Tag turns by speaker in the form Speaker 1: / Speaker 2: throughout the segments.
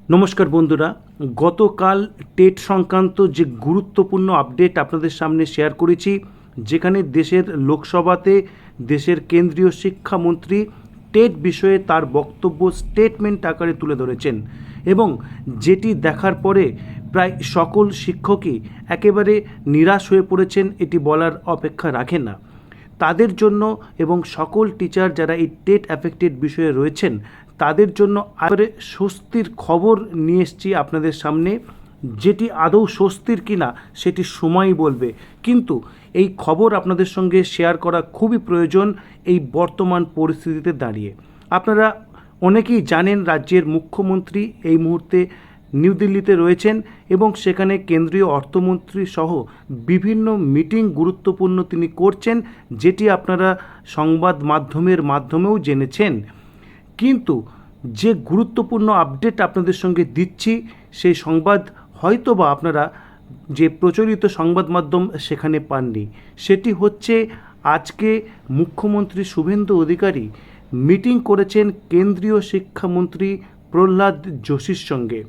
Speaker 1: নমস্কার বন্ধুরা, গতকাল টেট সংক্রান্ত যে গুরুত্বপূর্ণ আপডেট আপনাদের সামনে শেয়ার করেছি, যেখানে দেশের লোকসভাতে দেশের কেন্দ্রীয় শিক্ষামন্ত্রী টেট বিষয়ে তার বক্তব্য স্টেটমেন্ট আকারে তুলে ধরেছেন এবং যেটি দেখার পরে প্রায় সকল শিক্ষকই একেবারে নিরাশ হয়ে পড়েছেন, এটি বলার অপেক্ষা রাখে না। তাদের জন্য এবং সকল টিচার যারা এই টেট অ্যাফেক্টেড বিষয়ে রয়েছেন তাদের জন্য এবারে স্বস্তির খবর নিয়ে এসেছি আপনাদের সামনে, যেটি আদৌ স্বস্তির কিনা সেটি সময়ই বলবে, কিন্তু এই খবর আপনাদের সঙ্গে শেয়ার করা খুবই প্রয়োজন এই বর্তমান পরিস্থিতিতে দাঁড়িয়ে। আপনারা অনেকেই জানেন রাজ্যের মুখ্যমন্ত্রী এই মুহূর্তে নিউ দিল্লিতে রয়েছেন এবং সেখানে কেন্দ্রীয় অর্থমন্ত্রী সহ বিভিন্ন মিটিং গুরুত্বপূর্ণ তিনি করছেন, যেটি আপনারা সংবাদ মাধ্যমেও জেনেছেন। কিন্তু যে গুরুত্বপূর্ণ আপডেট আপনাদের সঙ্গে দিচ্ছি সেই সংবাদ হয়তোবা আপনারা যে প্রচলিত সংবাদ মাধ্যম সেখানে পাননি। সেটি হচ্ছে আজকে মুখ্যমন্ত্রী শুভেন্দু অধিকারী মিটিং করেছেন কেন্দ্রীয় শিক্ষামন্ত্রী প্রহ্লাদ যোশীর সঙ্গে,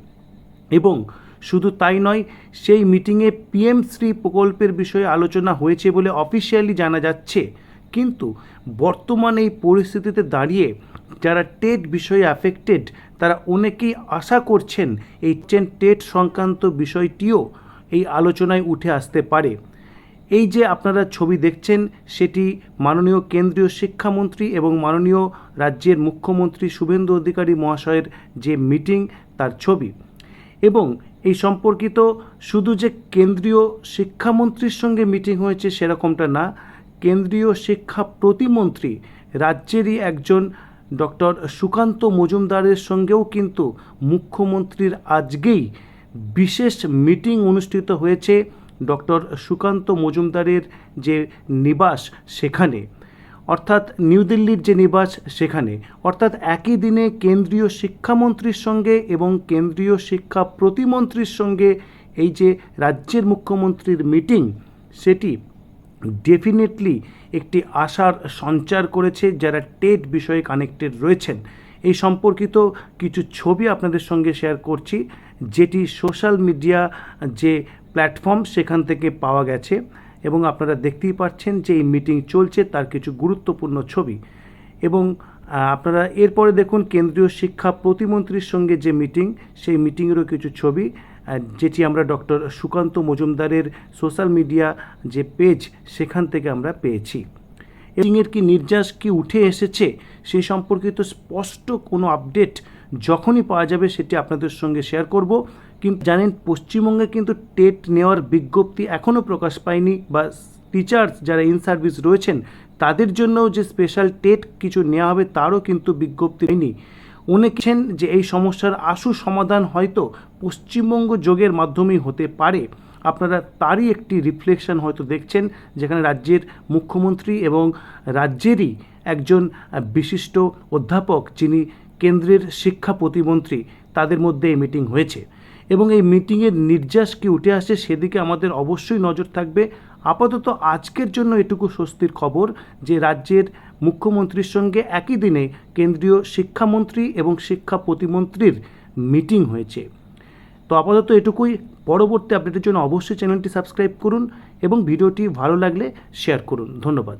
Speaker 1: এবং শুধু তাই নয়, সেই মিটিংয়ে পিএম শ্রী প্রকল্পের বিষয়ে আলোচনা হয়েছে বলে অফিসিয়ালি জানা যাচ্ছে। কিন্তু বর্তমানে এই পরিস্থিতিতে দাঁড়িয়ে যারা টেট বিষয়ে অ্যাফেক্টেড তারা অনেকেই আশা করছেন এই টেট সংক্রান্ত বিষয়টিও এই আলোচনায় উঠে আসতে পারে। এই যে আপনারা ছবি দেখছেন সেটি মাননীয় কেন্দ্রীয় শিক্ষামন্ত্রী এবং মাননীয় রাজ্যের মুখ্যমন্ত্রী শুভেন্দু অধিকারী মহাশয়ের যে মিটিং তার ছবি, এবং এই সম্পর্কিত শুধু যে কেন্দ্রীয় শিক্ষামন্ত্রীর সঙ্গে মিটিং হয়েছে সেরকমটা না, কেন্দ্রীয় শিক্ষা প্রতিমন্ত্রী রাজ্যেরই একজন ডক্টর সুকান্ত মজুমদারের সঙ্গেও কিন্তু মুখ্যমন্ত্রীর আজকেই বিশেষ মিটিং অনুষ্ঠিত হয়েছে ডক্টর সুকান্ত মজুমদারের যে নিবাস সেখানে, অর্থাৎ নিউ দিল্লির যে নিবাস সেখানে, অর্থাৎ একই দিনে কেন্দ্রীয় শিক্ষামন্ত্রীর সঙ্গে এবং কেন্দ্রীয় শিক্ষা প্রতিমন্ত্রীর সঙ্গে এই যে রাজ্যের মুখ্যমন্ত্রীর মিটিং, সেটি ডেফিনেটলি একটি আশার সঞ্চার করেছে যারা টেট বিষয়ে কানেক্টেড রয়েছেন। এই সম্পর্কিত কিছু ছবি আপনাদের সঙ্গে শেয়ার করছি, যেটি সোশ্যাল মিডিয়া যে প্ল্যাটফর্ম সেখান থেকে পাওয়া গেছে, এবং আপনারা দেখতেই পাচ্ছেন যে এই মিটিং চলছে তার কিছু গুরুত্বপূর্ণ ছবি। এবং আপনারা এরপরে দেখুন কেন্দ্রীয় শিক্ষা প্রতিমন্ত্রীর সঙ্গে যে মিটিং, সেই মিটিংয়েরও কিছু ছবি, যেটি আমরা ডক্টর সুকান্ত মজুমদারের সোশ্যাল মিডিয়া যে পেজ সেখান থেকে আমরা পেয়েছি। মিটিংয়ের কি নির্যাস কি উঠে এসেছে সেই সম্পর্কিত স্পষ্ট কোনো আপডেট যখনই পাওয়া যাবে সেটি আপনাদের সঙ্গে শেয়ার করব। কিন্তু জানেন, পশ্চিমবঙ্গে কিন্তু টেট নেওয়ার বিজ্ঞপ্তি এখনও প্রকাশ পায়নি, বা টিচার্স যারা ইন সার্ভিস রয়েছেন তাদের জন্যও যে স্পেশাল টেট কিছু নেওয়া হবে তারও কিন্তু বিজ্ঞপ্তি হয়নি। অনেকেছেন যে এই সমস্যার আশু সমাধান হয়তো পশ্চিমবঙ্গ যোগের মাধ্যমেই হতে পারে। আপনারা তারই একটি রিফ্লেকশন হয়তো দেখছেন, যেখানে রাজ্যের মুখ্যমন্ত্রী এবং রাজ্যেরই একজন বিশিষ্ট অধ্যাপক যিনি কেন্দ্রের শিক্ষা প্রতিমন্ত্রী তাদের মধ্যে এই মিটিং হয়েছে, এবং এই মিটিংয়ের নির্যাস কি উঠে আসে সেদিকে আমাদের অবশ্যই নজর থাকবে। আপাতত আজকের জন্য এটুকু স্বস্তির খবর যে রাজ্যের মুখ্যমন্ত্রীর সঙ্গে একই দিনে কেন্দ্রীয় শিক্ষামন্ত্রী এবং শিক্ষা প্রতিমন্ত্রীর মিটিং হয়েছে। তো আপাতত এটুকুই। পরবর্তী আপডেটের জন্য অবশ্যই চ্যানেলটি সাবস্ক্রাইব করুন এবং ভিডিওটি ভালো লাগলে শেয়ার করুন। ধন্যবাদ।